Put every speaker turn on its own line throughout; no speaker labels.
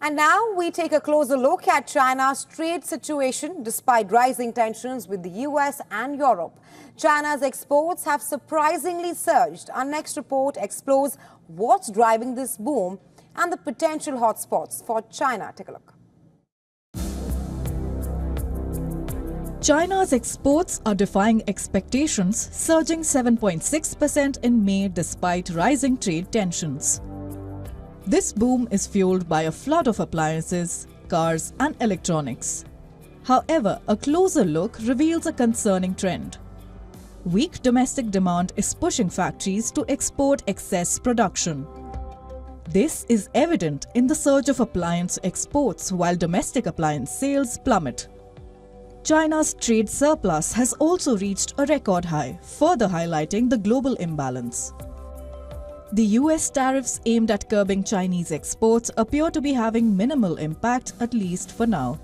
And now we take a closer look at China's trade situation despite rising tensions with the US and Europe. China's exports have surprisingly surged. Our next report explores what's driving this boom and the potential hotspots for China. Take a look.
China's exports are defying expectations, surging 7.6% in May despite rising trade tensions. This boom is fueled by a flood of appliances, cars and electronics. However, a closer look reveals a concerning trend. Weak domestic demand is pushing factories to export excess production. This is evident in the surge of appliance exports while domestic appliance sales plummet. China's trade surplus has also reached a record high, further highlighting the global imbalance. The US tariffs aimed at curbing Chinese exports appear to be having minimal impact, at least for now.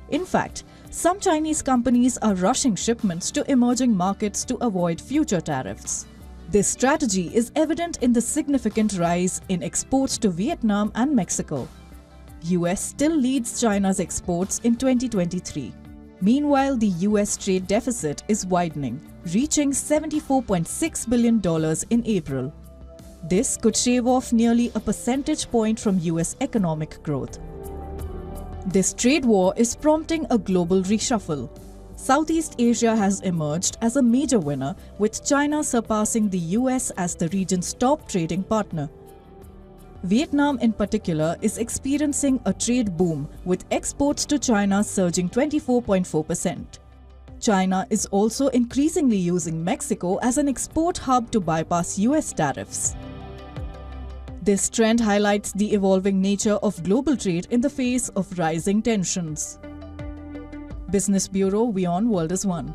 In fact, some Chinese companies are rushing shipments to emerging markets to avoid future tariffs. This strategy is evident in the significant rise in exports to Vietnam and Mexico. US still leads China's exports in 2023. Meanwhile, the US trade deficit is widening, reaching $74.6 billion in April. This could shave off nearly a percentage point from US economic growth. This trade war is prompting a global reshuffle. Southeast Asia has emerged as a major winner, with China surpassing the US as the region's top trading partner. Vietnam in particular is experiencing a trade boom, with exports to China surging 24.4%. China is also increasingly using Mexico as an export hub to bypass US tariffs. This trend highlights the evolving nature of global trade in the face of rising tensions. Business Bureau, WION World is One.